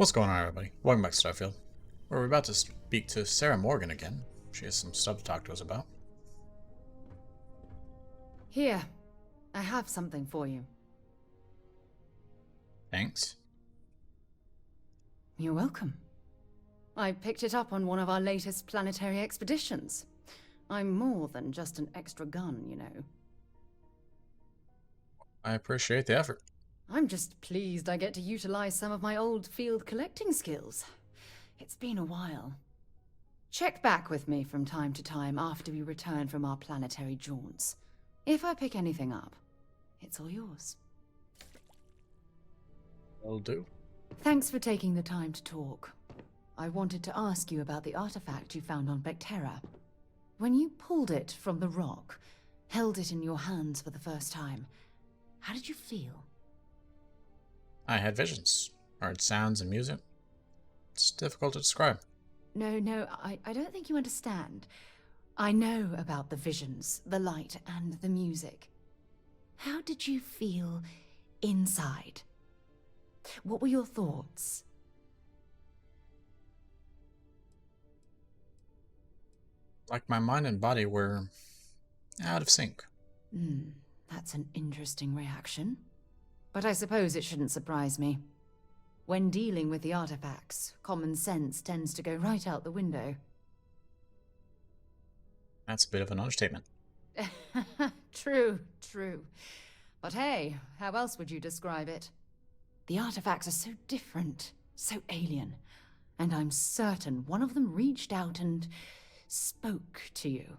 What's going on, everybody? Welcome back to Starfield. We're about to speak to Sarah Morgan again. She has some stuff to talk to us about. Here, I have something for you. Thanks. You're welcome. I picked it up on one of our latest planetary expeditions. I'm more than just an extra gun, you know. I appreciate the effort. I'm just pleased I get to utilize some of my old field collecting skills. It's been a while. Check back with me from time to time after we return from our planetary jaunts. If I pick anything up, it's all yours. Will do. Thanks for taking the time to talk. I wanted to ask you about the artifact you found on Bactera. When you pulled it from the rock, held it in your hands for the first time, how did you feel? I had visions, heard sounds and music. It's difficult to describe. No, I don't think you understand. I know about the visions, the light, and the music. How did you feel inside? What were your thoughts? Like my mind and body were out of sync. That's an interesting reaction. But I suppose it shouldn't surprise me. When dealing with the artifacts, common sense tends to go right out the window. That's a bit of an understatement. True. But hey, how else would you describe it? The artifacts are so different, so alien, and I'm certain one of them reached out and spoke to you.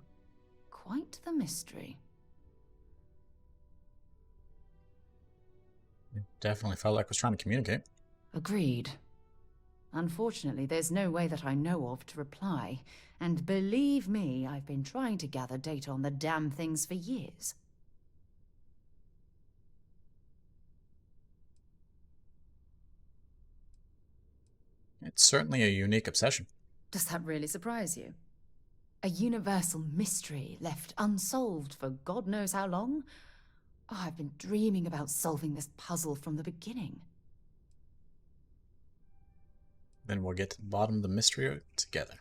Quite the mystery. It definitely felt like it was trying to communicate. Agreed. Unfortunately, there's no way that I know of to reply, and believe me, I've been trying to gather data on the damn things for years. It's certainly a unique obsession. Does that really surprise you? A universal mystery left unsolved for God knows how long? Oh, I've been dreaming about solving this puzzle from the beginning. Then we'll get to the bottom of the mystery together.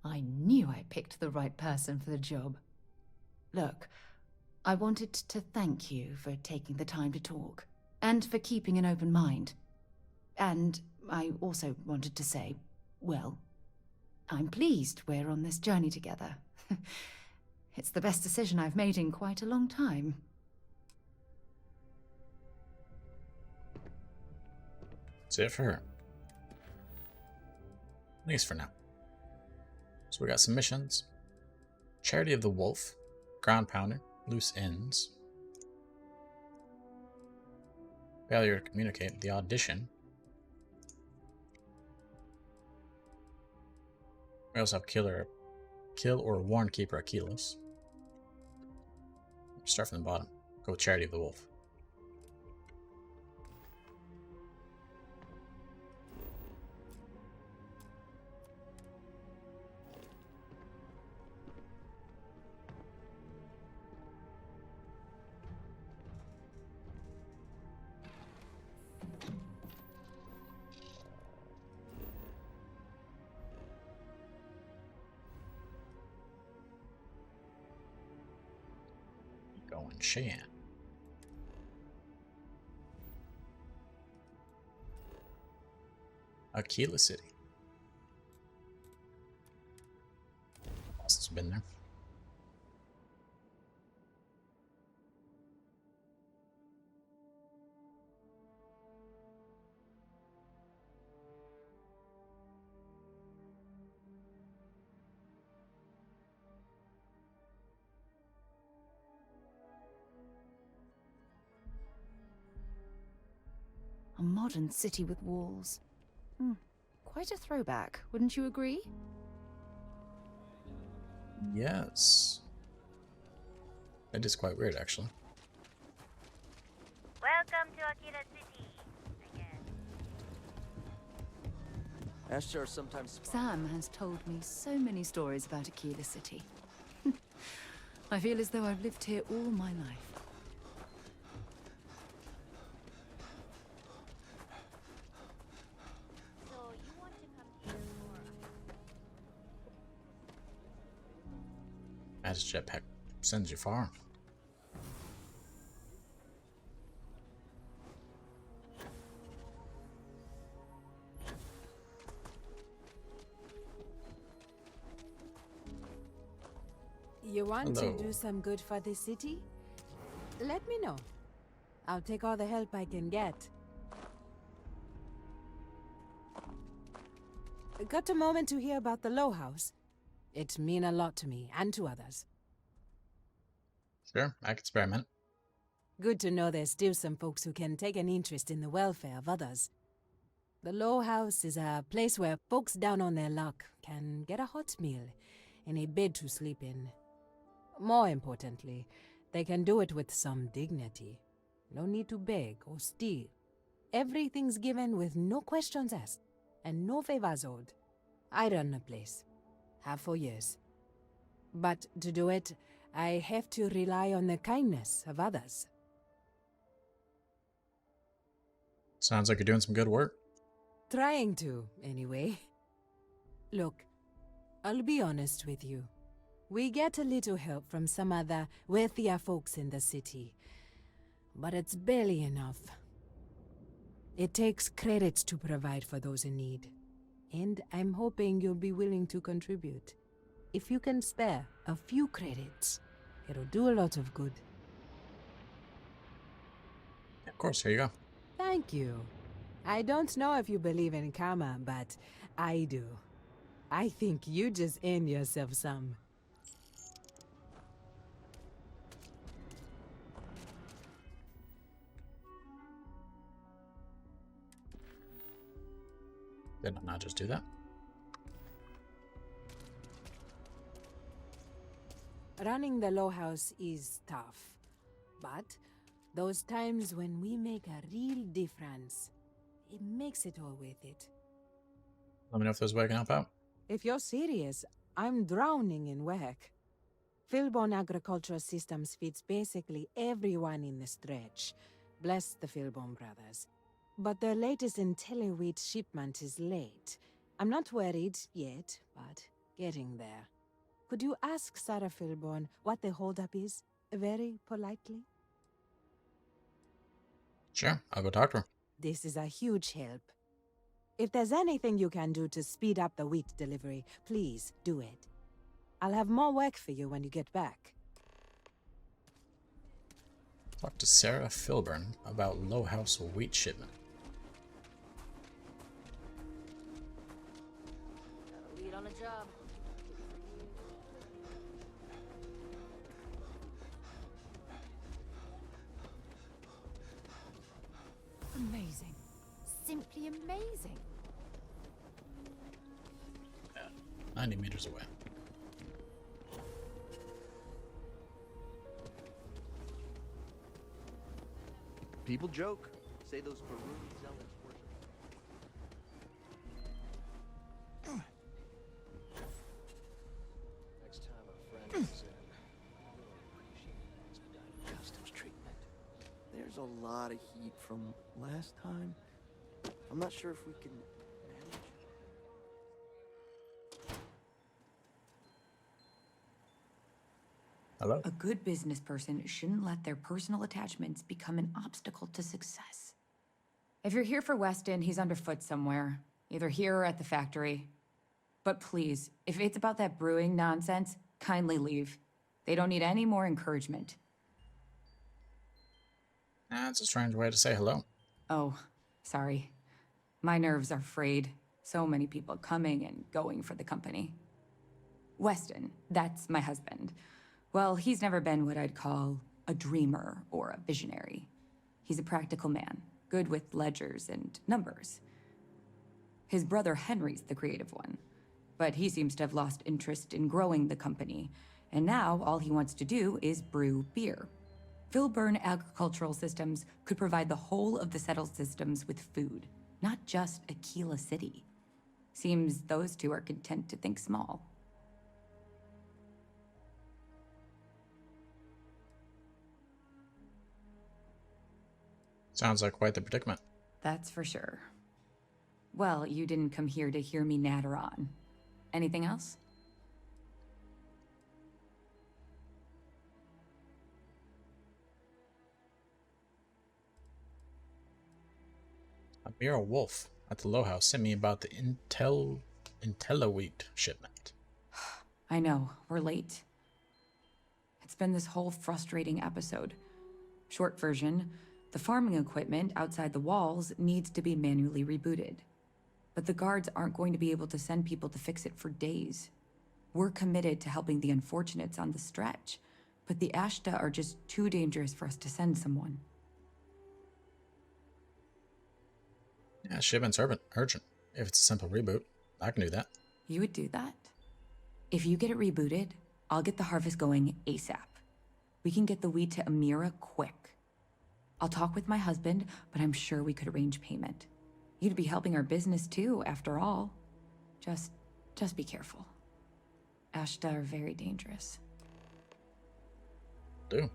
I knew I picked the right person for the job. Look, I wanted to thank you for taking the time to talk, and for keeping an open mind. And I also wanted to say, well, I'm pleased we're on this journey together. It's the best decision I've made in quite a long time. That's it for her. At least for now. So we got some missions. Charity of the Wolf. Ground Pounder. Loose Ends. Failure to communicate. The Audition. We also have Kill or Warn Keeper Achilles. Start from the bottom. Go with Charity of the Wolf. Going Cheyenne. Aquila City. Boss has been there. A modern city with walls. Quite a throwback, wouldn't you agree? Yes. That is quite weird, actually. Welcome to Akira City, I guess. Asher sometimes. Sam has told me so many stories about Aquila City. I feel as though I've lived here all my life. So, As jetpack sends you far. You want Hello. to do some good for the city? Let me know. I'll take all the help I can get. Got a moment to hear about the Low House? It mean a lot to me and to others. Sure, I can experiment. Good to know there's still some folks who can take an interest in the welfare of others. The Low House is a place where folks down on their luck can get a hot meal and a bed to sleep in. More importantly, they can do it with some dignity. No need to beg or steal. Everything's given with no questions asked and no favors owed. I run the place. Have for years. But to do it, I have to rely on the kindness of others. Sounds like you're doing some good work. Trying to, anyway. Look, I'll be honest with you. We get a little help from some other wealthier folks in the city, but it's barely enough. It takes credits to provide for those in need, and I'm hoping you'll be willing to contribute. If you can spare a few credits, it'll do a lot of good. Of course, here you go. Thank you. I don't know if you believe in karma, but I do. I think you just earned yourself some. Did I not just do that? Running the Low House is tough, but those times when we make a real difference, it makes it all worth it. Let me know if there's a way I can help out. If you're serious, I'm drowning in work. Philbone Agricultural Systems feeds basically everyone in the stretch. Bless the Philbone brothers. But their latest IntelliWheat shipment is late. I'm not worried yet, but getting there. Could you ask Sarah Philbone what the holdup is, very politely? Sure, I'll go talk to her. This is a huge help. If there's anything you can do to speed up the wheat delivery, please do it. I'll have more work for you when you get back. Talk to Sarah Filburn about Low House wheat shipment. Lead on a job. Amazing. Simply amazing. 90 meters away. People joke. Say those Faroon zealots worship. Next time a friend is in, I really appreciate expedited customs treatment. There's a lot of heat from last time. I'm not sure if we can manage. Hello? A good business person shouldn't let their personal attachments become an obstacle to success. If you're here for Weston, he's underfoot somewhere, either here or at the factory. But please, if it's about that brewing nonsense, kindly leave. They don't need any more encouragement. That's a strange way to say hello. Oh, sorry. My nerves are frayed. So many people coming and going for the company. Weston, that's my husband. Well, he's never been what I'd call a dreamer or a visionary. He's a practical man, good with ledgers and numbers. His brother Henry's the creative one, but he seems to have lost interest in growing the company, and now all he wants to do is brew beer. Philburn Agricultural Systems could provide the whole of the settled systems with food, not just Aquila City. Seems those two are content to think small. Sounds like quite the predicament. That's for sure. Well, you didn't come here to hear me natter on. Anything else? A mere wolf at the Low House sent me about the IntelliWheat shipment. I know, we're late. It's been this whole frustrating episode. Short version, the farming equipment outside the walls needs to be manually rebooted. But the guards aren't going to be able to send people to fix it for days. We're committed to helping the unfortunates on the stretch, but the Ashta are just too dangerous for us to send someone. Yeah, shipment's urgent. If it's a simple reboot, I can do that. You would do that? If you get it rebooted, I'll get the harvest going ASAP. We can get the wheat to Amira quick. I'll talk with my husband, but I'm sure we could arrange payment. You'd be helping our business too, after all. Just be careful. Ashta are very dangerous. Do.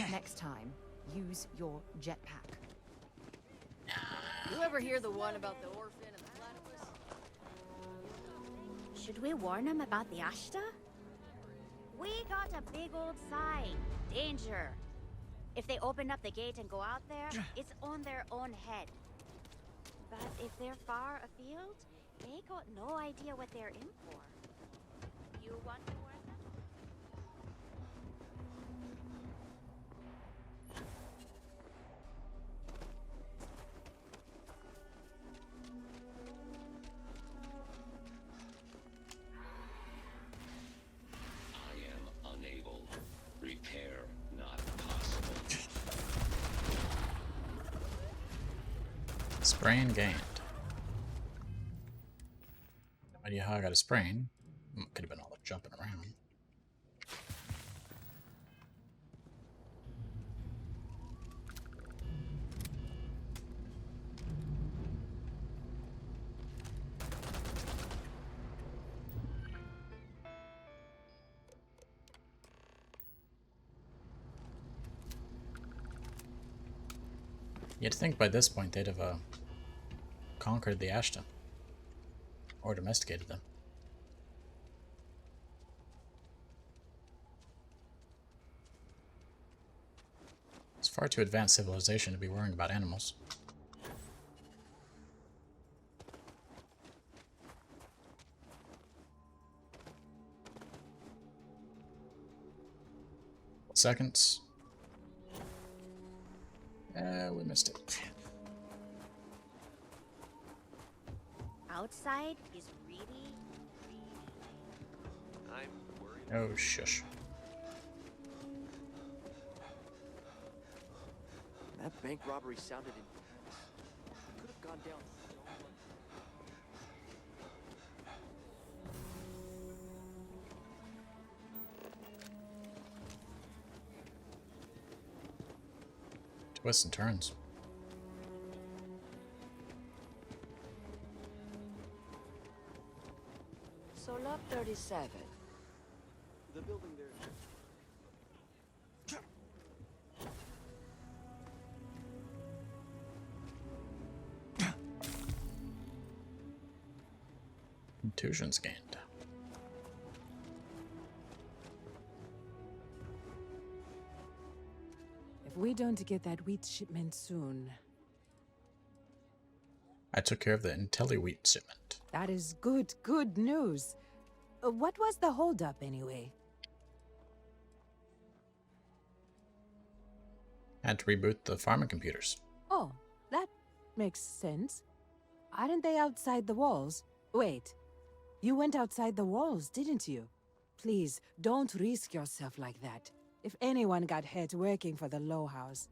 Next time, use your jetpack. You ever hear the one about the orphan and the platypus? Should we warn them about the Ashta? We got a big old sign. Danger. If they open up the gate and go out there, it's on their own head. But if they're far afield, they got no idea what they're in for. You want to warn them? I am unable. Repair not possible. Sprain gained. No idea how I got a sprain. Could have been all the jumping around. You'd think by this point they'd have conquered the Ashton. Or domesticated them. It's far too advanced civilization to be worrying about animals. Seconds. We missed it. Outside is really I'm worried. Oh, shush. That bank robbery sounded intense. Could have gone down so much. Twists and turns. So lot 37. The building there. Contusions gained. If we don't get that wheat shipment soon, I took care of the IntelliWheat shipment. that is good news. What was the holdup anyway? Had to reboot the farming computers. Oh, that makes sense. Aren't they outside the walls? Wait, you went outside the walls, didn't you? Please, don't risk yourself like that. If anyone got hurt working for the Low House.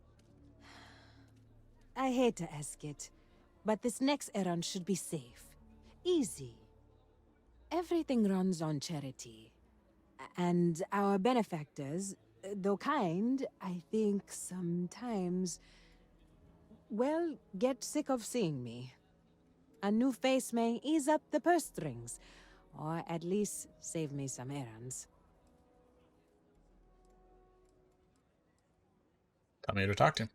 I hate to ask it, but this next errand should be safe. Easy. Everything runs on charity. And our benefactors, though kind, I think sometimes, well, get sick of seeing me. A new face may ease up the purse strings, or at least save me some errands. Tell me who to talk to.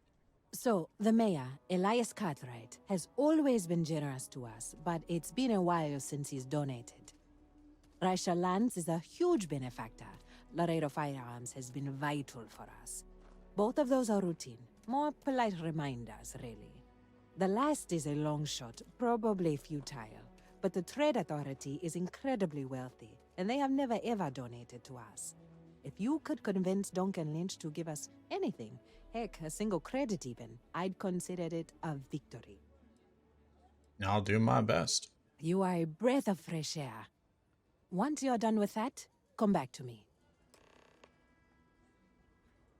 So, the mayor, Elias Cartwright, has always been generous to us, but it's been a while since he's donated. Raisha Lands is a huge benefactor. Laredo Firearms has been vital for us. Both of those are routine, more polite reminders, really. The last is a long shot, probably futile, but the Trade Authority is incredibly wealthy, and they have never ever donated to us. If you could convince Duncan Lynch to give us anything, heck, a single credit even, I'd consider it a victory. I'll do my best. You are a breath of fresh air. Once you're done with that, come back to me.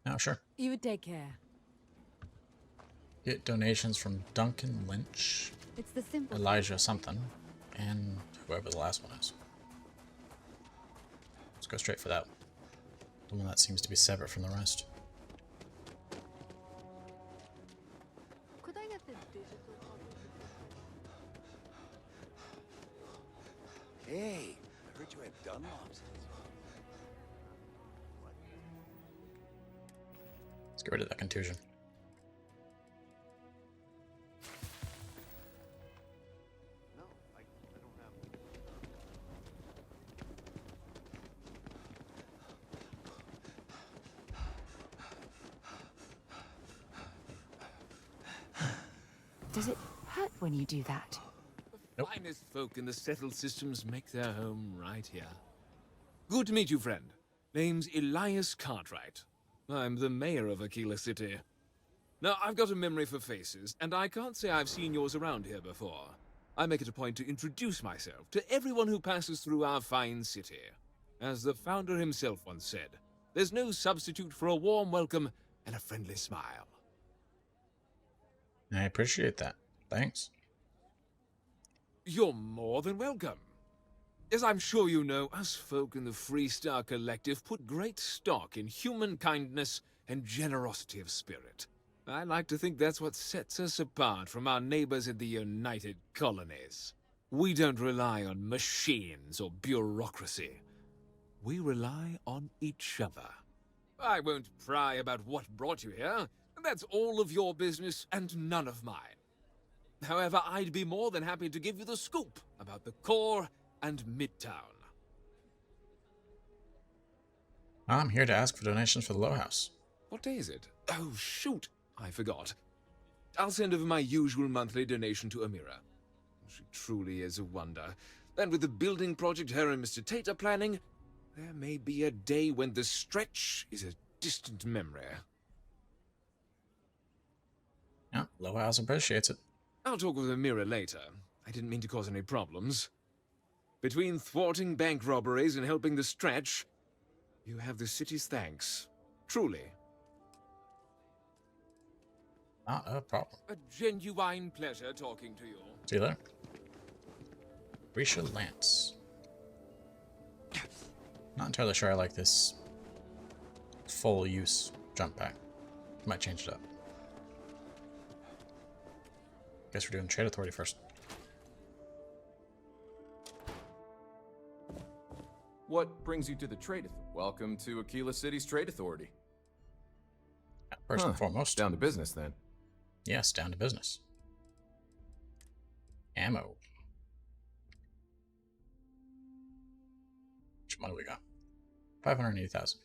Oh, sure. You take care. Get donations from Duncan Lynch, It's the simple. Elijah something, and whoever the last one is. Let's go straight for that. The one that seems to be separate from the rest. Could I get the digital copy? Hey, I heard you had Dunlops. Let's get rid of that contusion. No, I don't have. Does it hurt when you do that? Nope. Finest folk in the settled systems make their home right here. Good to meet you, friend. Name's Elias Cartwright. I'm the mayor of Aquila City. Now, I've got a memory for faces, and I can't say I've seen yours around here before. I make it a point to introduce myself to everyone who passes through our fine city. As the founder himself once said, there's no substitute for a warm welcome and a friendly smile. I appreciate that. Thanks. You're more than welcome. As I'm sure you know, us folk in the Freestar Collective put great stock in human kindness and generosity of spirit. I like to think that's what sets us apart from our neighbors in the United Colonies. We don't rely on machines or bureaucracy. We rely on each other. I won't pry about what brought you here. That's all of your business and none of mine. However, I'd be more than happy to give you the scoop about the core and Midtown. I'm here to ask for donations for the Low House. What day is it? Oh, shoot. I forgot. I'll send over my usual monthly donation to Amira. She truly is a wonder. And with the building project her and Mr. Tate are planning, there may be a day when the stretch is a distant memory. Yeah, Low House appreciates it. I'll talk with Amira later. I didn't mean to cause any problems. Between thwarting bank robberies and helping the stretch, you have the city's thanks. Truly. Not a problem. A genuine pleasure talking to you. See you later. Risha Lance. Not entirely sure I like this full use jump pack. Might change it up. Guess we're doing Trade Authority first. What brings you to the Trade Authority? Welcome to Aquila City's Trade Authority. Yeah, first and foremost. Down to business, then. Yes, down to business. Ammo. How much money we got? 580,000.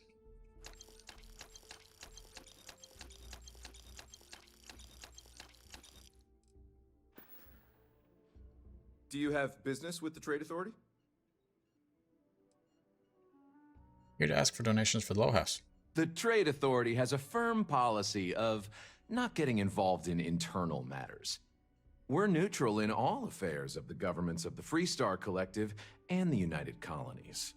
Do you have business with the Trade Authority? Here to ask for donations for the Low House. The Trade Authority has a firm policy of not getting involved in internal matters. We're neutral in all affairs of the governments of the Freestar Collective and the United Colonies.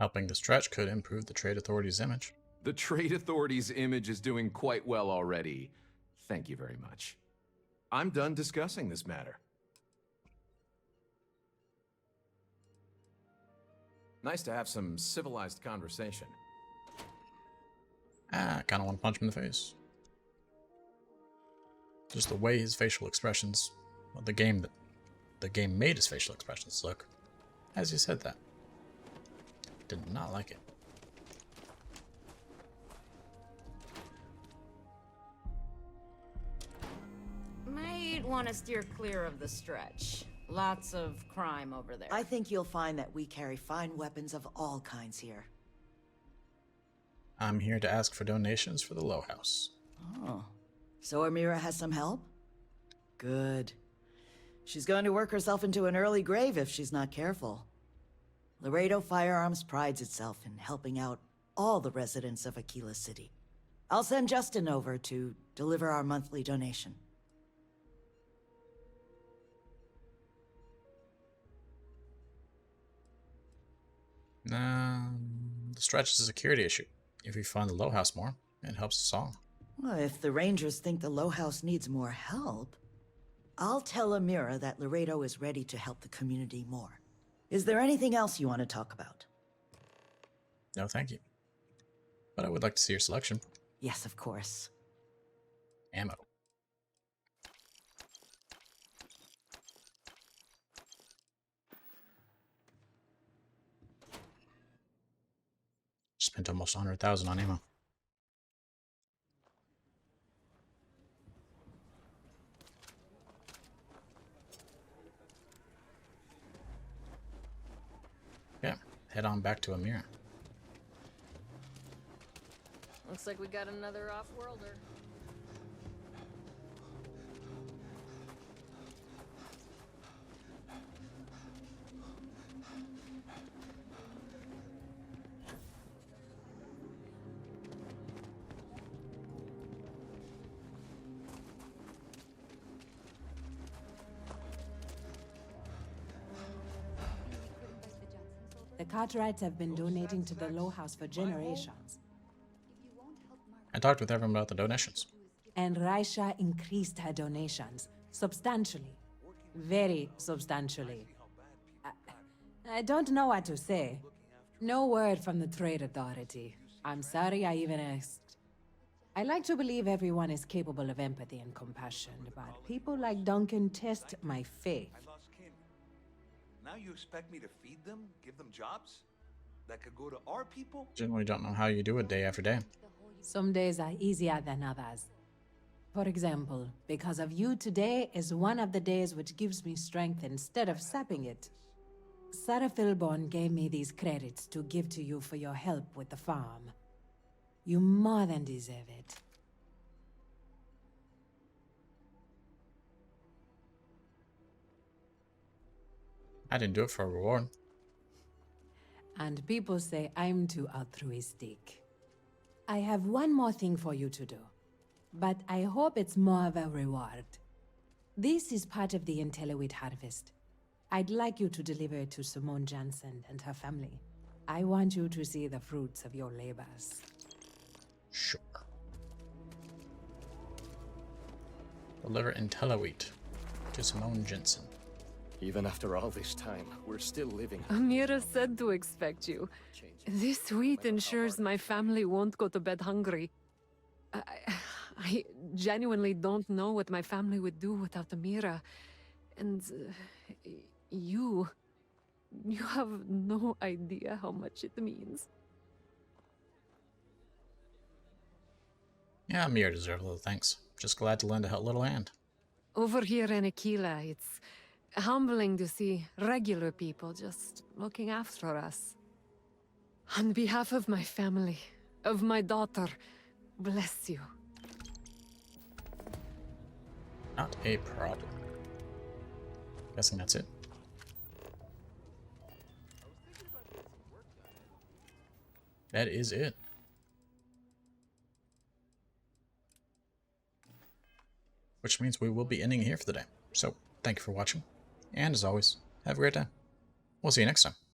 Helping the stretch could improve the Trade Authority's image. The Trade Authority's image is doing quite well already. Thank you very much. I'm done discussing this matter. Nice to have some civilized conversation. I kind of want to punch him in the face. Just the way his facial expressions of the game that the game made his facial expressions look as he said that. Did not like it. Might want to steer clear of the stretch. Lots of crime over there. I think you'll find that we carry fine weapons of all kinds here. I'm here to ask for donations for the Low House. Oh. So Amira has some help? Good. She's going to work herself into an early grave if she's not careful. Laredo Firearms prides itself in helping out all the residents of Aquila City. I'll send Justin over to deliver our monthly donation. The stretch is a security issue. If we fund the Low House more, it helps us all. Well, if the Rangers think the Low House needs more help, I'll tell Amira that Laredo is ready to help the community more. Is there anything else you want to talk about? No, thank you. But I would like to see your selection. Yes, of course. Ammo. Spent almost 100,000 on ammo. Yeah, head on back to Amira. Looks like we got another off-worlder. The Cartwrights have been donating to the Low House for generations. I talked with everyone about the donations. And Raisha increased her donations substantially. Very substantially. I don't know what to say. No word from the Trade Authority. I'm sorry I even asked. I like to believe everyone is capable of empathy and compassion, but people like Duncan test my faith. Now you expect me to feed them, give them jobs that could go to our people? Generally don't know how you do it day after day. Some days are easier than others. For example, because of you, today is one of the days which gives me strength instead of sapping it. Sarah Philborn gave me these credits to give to you for your help with the farm. You more than deserve it. I didn't do it for a reward. And people say I'm too altruistic. I have one more thing for you to do, but I hope it's more of a reward. This is part of the Intellowit harvest. I'd like you to deliver it to Simone Jansen and her family. I want you to see the fruits of your labors. Sure. Deliver Intellowit to Simone Jensen. Even after all this time, we're still living. Amira said to expect you. This wheat ensures my family won't go to bed hungry. I genuinely don't know what my family would do without Amira. And you have no idea how much it means. Yeah, Amir deserves a little thanks. Just glad to lend a little hand. Over here in Aquila, it's humbling to see regular people just looking after us. On behalf of my family, of my daughter, bless you. Not a problem. Guessing that's it. That is it. Which means we will be ending here for the day. So, thank you for watching. And as always, have a great day. We'll see you next time.